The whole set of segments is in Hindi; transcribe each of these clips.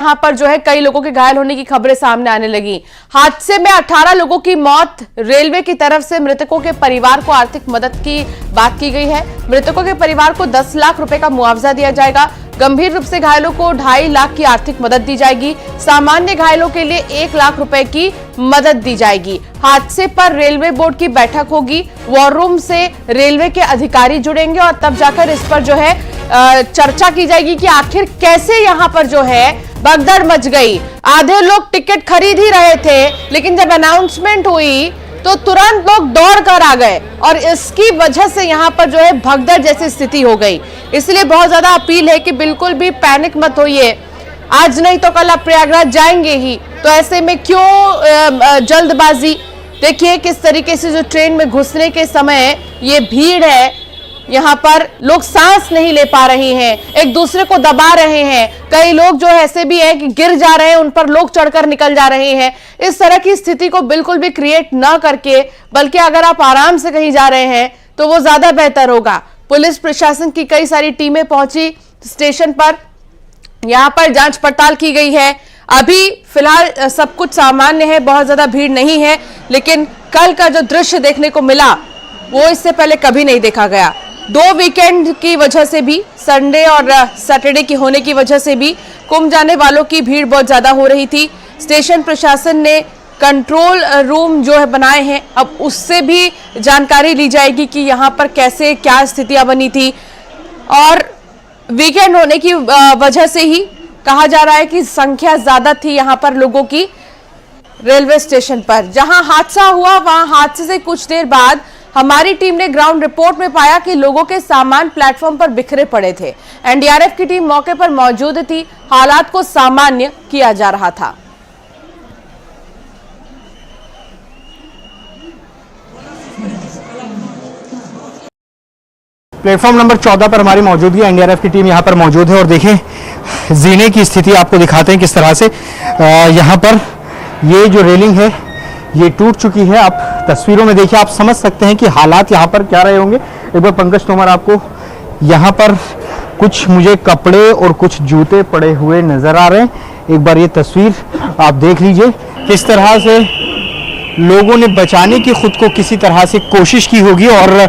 यहाँ पर जो है कई लोगों के घायल होने की खबरें सामने आने लगी। हादसे में 18 लोगों की मौत। रेलवे की तरफ से मृतकों के परिवार को आर्थिक मदद की बात की गई है। मृतकों के परिवार को 10 लाख रुपए का मुआवजा दिया जाएगा। गंभीर रूप से घायलों को 2.5 लाख की आर्थिक मदद दी जाएगी। सामान्य घायलों के लिए 1 लाख रुपए की मदद दी जाएगी। हादसे पर रेलवे बोर्ड की बैठक होगी। वॉर रूम से रेलवे के अधिकारी जुड़ेंगे और तब जाकर इस पर जो है चर्चा की जाएगी कि आखिर कैसे यहाँ पर जो है भगदड़ मच गई। आधे लोग टिकट खरीद ही रहे थे, लेकिन जब अनाउंसमेंट हुई तो तुरंत लोग दौड़ कर आ गए और इसकी वजह से यहाँ पर जो है भगदड़ जैसी स्थिति हो गई। इसलिए बहुत ज्यादा अपील है कि बिल्कुल भी पैनिक मत होइए। आज नहीं तो कल आप प्रयागराज जाएंगे ही, तो ऐसे में क्यों जल्दबाजी। देखिए किस तरीके से जो ट्रेन में घुसने के समय ये भीड़ है, यहाँ पर लोग सांस नहीं ले पा रहे हैं, एक दूसरे को दबा रहे हैं। कई लोग जो ऐसे भी हैं कि गिर जा रहे हैं, उन पर लोग चढ़कर निकल जा रहे हैं। इस तरह की स्थिति को बिल्कुल भी क्रिएट ना करके, बल्कि अगर आप आराम से कहीं जा रहे हैं तो वो ज्यादा बेहतर होगा। पुलिस प्रशासन की कई सारी टीमें पहुंची स्टेशन पर, यहाँ पर जांच पड़ताल की गई है। अभी फिलहाल सब कुछ सामान्य है, बहुत ज्यादा भीड़ नहीं है, लेकिन कल का जो दृश्य देखने को मिला वो इससे पहले कभी नहीं देखा गया। 2 वीकेंड की वजह से भी, संडे और सैटरडे की होने की वजह से भी कुंभ जाने वालों की भीड़ बहुत ज्यादा हो रही थी। स्टेशन प्रशासन ने कंट्रोल रूम जो है बनाए हैं, अब उससे भी जानकारी ली जाएगी कि यहाँ पर कैसे क्या स्थितियां बनी थी। और वीकेंड होने की वजह से ही कहा जा रहा है कि संख्या ज्यादा थी यहाँ पर लोगों की रेलवे स्टेशन पर। जहां हादसा हुआ वहां हादसे से कुछ देर बाद हमारी टीम ने ग्राउंड रिपोर्ट में पाया कि लोगों के सामान प्लेटफॉर्म पर बिखरे पड़े थे। एनडीआरएफ की टीम मौके पर मौजूद थी। हालात को सामान्य किया जा रहा था। प्लेटफॉर्म नंबर 14 पर हमारी मौजूदगी, एनडीआरएफ की टीम यहाँ पर मौजूद है और देखें जीने की स्थिति आपको दिखाते हैं किस तरह से यहाँ पर ये जो रेलिंग है ये टूट चुकी है। आप तस्वीरों में देखिए, आप समझ सकते हैं कि हालात यहाँ पर क्या रहे होंगे। एक बार पंकज तोमर, आपको यहाँ पर कुछ मुझे कपड़े और कुछ जूते पड़े हुए नजर आ रहे हैं। एक बार ये तस्वीर आप देख लीजिए, किस तरह से लोगों ने बचाने की खुद को किसी तरह से कोशिश की होगी। और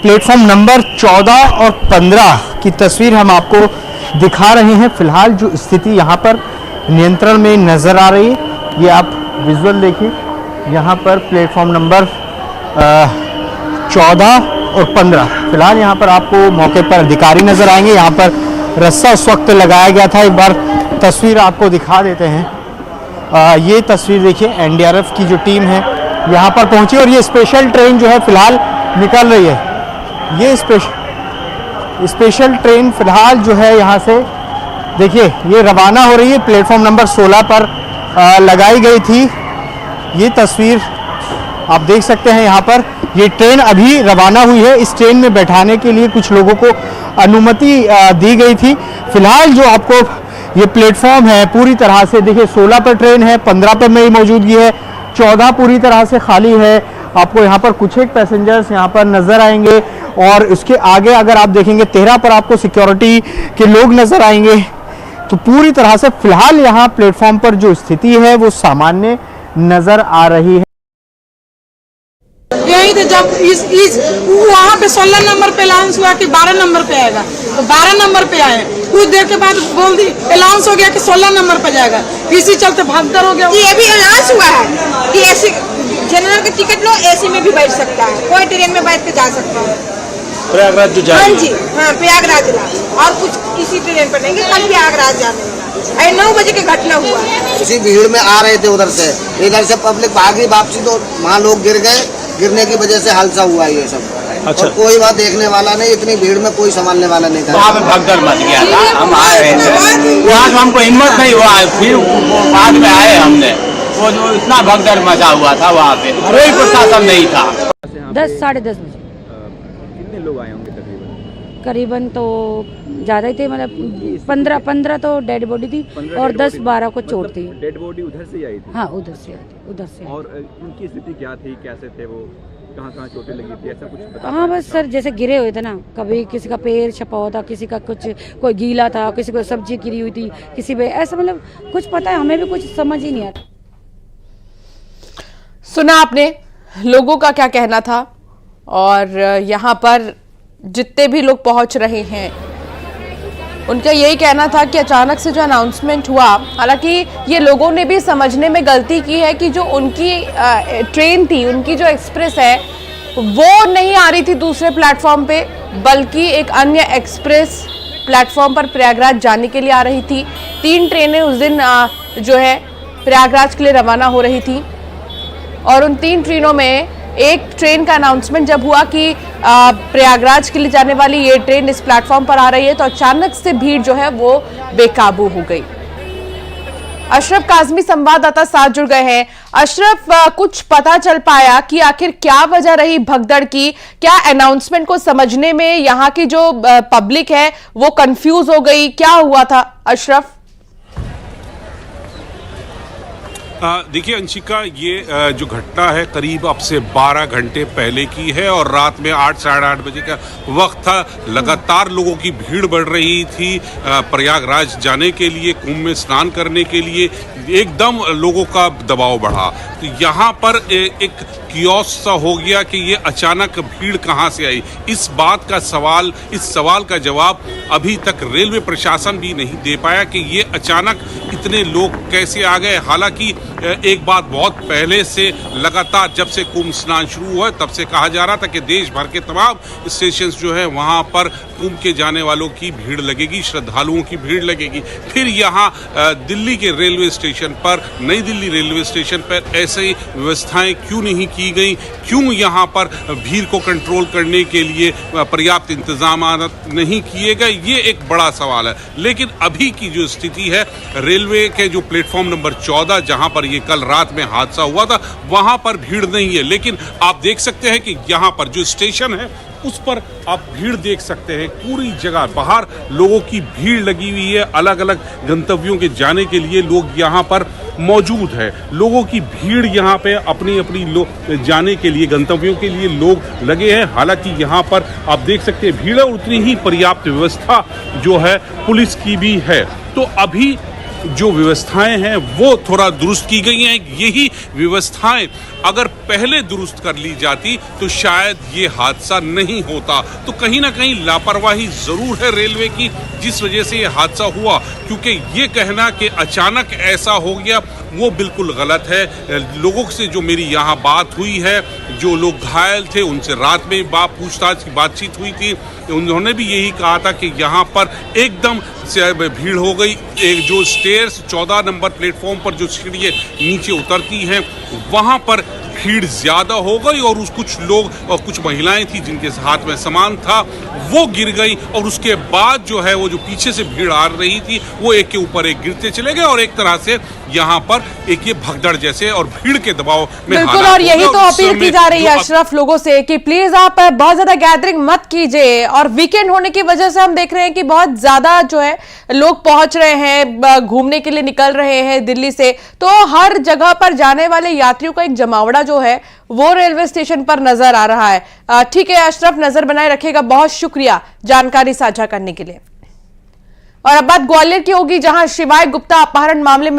प्लेटफॉर्म नंबर 14 और 15 की तस्वीर हम आपको दिखा रहे हैं। फिलहाल जो स्थिति यहाँ पर नियंत्रण में नजर आ रही है, ये आप विजुअल देखिए। यहाँ पर प्लेटफॉर्म नंबर 14 और 15 फिलहाल यहाँ पर आपको मौके पर अधिकारी नजर आएंगे। यहाँ पर रस्सा उस वक्त लगाया गया था। एक बार तस्वीर आपको दिखा देते हैं। ये तस्वीर देखिए, एनडीआरएफ की जो टीम है यहाँ पर पहुंची और ये स्पेशल ट्रेन जो है फिलहाल निकल रही है। ये स्पेशल ट्रेन फिलहाल जो है यहाँ से देखिए ये रवाना हो रही है। प्लेटफॉर्म नंबर 16 पर लगाई गई थी। ये तस्वीर आप देख सकते हैं। यहाँ पर ये ट्रेन अभी रवाना हुई है। इस ट्रेन में बैठाने के लिए कुछ लोगों को अनुमति दी गई थी। फिलहाल जो आपको ये प्लेटफॉर्म है पूरी तरह से देखिए, 16 पर ट्रेन है, 15 पर मेरी मौजूदगी है, 14 पूरी तरह से खाली है। आपको यहाँ पर कुछ एक पैसेंजर्स यहाँ पर नजर आएंगे और उसके आगे अगर आप देखेंगे 13 पर आपको सिक्योरिटी के लोग नजर आएंगे। तो पूरी तरह से फिलहाल यहाँ प्लेटफॉर्म पर जो स्थिति है वो सामान्य नजर आ रही है। यही तो जब इस वहाँ पे 16 नंबर पे अनाउंस हुआ कि 12 नंबर पे आएगा, तो 12 नंबर पे आए। कुछ देर के बाद बोल दी अनाउंस हो गया कि 16 नंबर पे जाएगा। इसी चलते भगदड़ हो गया। ये भी अनाउंस हुआ है कि ऐसी जनरल की टिकट लो, एसी में भी बैठ सकता है, कोई ट्रेन में बैठ के जा सकता है। प्रयागराज जो जाएगा? हाँ जी, हाँ प्रयागराज ला, और कुछ किसी ट्रेन पर नहीं, कल प्रयागराज जाने वाला। 9 बजे की घटना हुआ। उसी भीड़ में आ रहे थे उधर से, इधर से पब्लिक भागी वापसी, तो वहाँ लोग गिर गए। गिरने की वजह से हादसा हुआ ये सब। अच्छा। और कोई बात देखने वाला नहीं, इतनी भीड़ में कोई संभालने वाला नहीं था। वहाँ पे भगदड़ मच गया था। हम आए थे वहाँ से, हमको हिम्मत नहीं हुआ, फिर बाद में आए हमने। वो जो इतना भगदड़ मचा हुआ था वहाँ पे, कोई प्रशासन नहीं था। 10 साढ़े 10 बजे। कितने लोग आए होंगे करीबन तो ज़्यादा ही थे, मतलब 15 तो डेड बॉडी थी और 10-12 को चोट थी। डेड बॉडी उधर से आई थी? हाँ, उधर से। और उनकी स्थिति क्या थी, कैसे थे वो? कहाँ चोटें लगी थी, ऐसा कुछ बता? हाँ बस सर जैसे गिरे हुए थे ना, कभी किसी का पैर छपा हुआ था, किसी का कुछ कोई गीला था, किसी को सब्जी गिरी हुई थी, किसी पे ऐसा मतलब कुछ पता है हमें भी कुछ समझ ही नहीं आता। सुना आपने लोगों का क्या कहना था, और यहाँ पर जितने भी लोग पहुंच रहे हैं उनका यही कहना था कि अचानक से जो अनाउंसमेंट हुआ, हालांकि ये लोगों ने भी समझने में गलती की है कि जो उनकी ट्रेन थी, उनकी जो एक्सप्रेस है वो नहीं आ रही थी दूसरे प्लेटफॉर्म पे, बल्कि एक अन्य एक्सप्रेस प्लेटफॉर्म पर प्रयागराज जाने के लिए आ रही थी। 3 ट्रेनें उस दिन जो है प्रयागराज के लिए रवाना हो रही थी, और उन 3 ट्रेनों में एक ट्रेन का अनाउंसमेंट जब हुआ कि प्रयागराज के लिए जाने वाली ये ट्रेन इस प्लेटफॉर्म पर आ रही है, तो अचानक से भीड़ जो है वो बेकाबू हो गई। अशरफ काज़मी संवाददाता साथ जुड़ गए हैं। अशरफ, कुछ पता चल पाया कि आखिर क्या वजह रही भगदड़ की? क्या अनाउंसमेंट को समझने में यहाँ की जो पब्लिक है वो कंफ्यूज हो गई? क्या हुआ था अशरफ? देखिए अंशिका, ये जो घटना है करीब अब से 12 घंटे पहले की है और रात में 8 साढ़े 8 बजे का वक्त था। लगातार लोगों की भीड़ बढ़ रही थी प्रयागराज जाने के लिए, कुंभ में स्नान करने के लिए एकदम लोगों का दबाव बढ़ा। तो यहाँ पर एक कियोस सा हो गया कि ये अचानक भीड़ कहाँ से आई। इस बात का सवाल, इस सवाल का जवाब अभी तक रेलवे प्रशासन भी नहीं दे पाया कि ये अचानक इतने लोग कैसे आ गए। हालांकि एक बात बहुत पहले से लगातार जब से कुंभ स्नान शुरू हुआ तब से कहा जा रहा था कि देश भर के तमाम स्टेशन जो है वहाँ पर कुंभ के जाने वालों की भीड़ लगेगी, श्रद्धालुओं की भीड़ लगेगी। फिर यहाँ दिल्ली के रेलवे स्टेशन पर, नई दिल्ली रेलवे स्टेशन पर ऐसे व्यवस्थाएं क्यों नहीं की गई? क्यों यहाँ पर भीड़ को कंट्रोल करने के लिए पर्याप्त इंतजाम नहीं किए गए? ये एक बड़ा सवाल है। लेकिन अभी की जो स्थिति है, रेलवे के जो प्लेटफॉर्म नंबर 14 जहाँ पर ये कल रात में हादसा हुआ था, वहाँ पर भीड़ नहीं है। लेकिन आप देख सकते हैं कि यहाँ पर जो स्टेशन है उस पर आप भीड़ देख सकते हैं। पूरी जगह बाहर लोगों की भीड़ लगी हुई है। अलग अलग गंतव्यों के जाने के लिए लोग यहाँ पर मौजूद है। लोगों की भीड़ यहाँ पे अपनी अपनी जाने के लिए, गंतव्यों के लिए लोग लगे हैं। हालांकि यहाँ पर आप देख सकते हैं भीड़ है, उतनी ही पर्याप्त व्यवस्था जो है पुलिस की भी है। तो अभी जो व्यवस्थाएं हैं वो थोड़ा दुरुस्त की गई हैं। यही व्यवस्थाएं अगर पहले दुरुस्त कर ली जाती तो शायद ये हादसा नहीं होता। तो कहीं ना कहीं लापरवाही जरूर है रेलवे की, जिस वजह से ये हादसा हुआ। क्योंकि ये कहना कि अचानक ऐसा हो गया वो बिल्कुल गलत है। लोगों से जो मेरी यहाँ बात हुई है, जो लोग घायल थे उनसे रात में पूछताछ की बातचीत हुई थी, उन्होंने भी यही कहा था कि यहाँ पर एकदम से भीड़ हो गई। एक जो स्टेयर्स 14 नंबर प्लेटफॉर्म पर जो सीढ़ियाँ नीचे उतरती हैं वहाँ पर भीड़ ज्यादा हो गई, और कुछ लोग और कुछ महिलाएं थी जिनके हाथ में सामान था वो गिर गई, और उसके बाद जो है वो जो पीछे से भीड़ आ रही थी वो एक के ऊपर एक गिरते चले गए, और एक तरह से यहाँ पर एक ये भगदड़ जैसे और भीड़ के दबाव में बिल्कुल। और यही तो अपील की जा रही है अशरफ लोगों से कि प्लीज आप बहुत ज्यादा गैदरिंग मत कीजिए। और वीकेंड होने की वजह से हम देख रहे हैं कि बहुत ज्यादा जो है लोग पहुंच रहे हैं, घूमने के लिए निकल रहे हैं दिल्ली से, तो हर जगह पर जाने वाले यात्रियों का एक जमावड़ा जो है वो रेलवे स्टेशन पर नजर आ रहा है। ठीक है अशरफ, नजर बनाए रखेगा। बहुत शुक्रिया जानकारी साझा करने के लिए। और अब बात ग्वालियर की होगी, जहां शिवाय गुप्ता अपहरण मामले में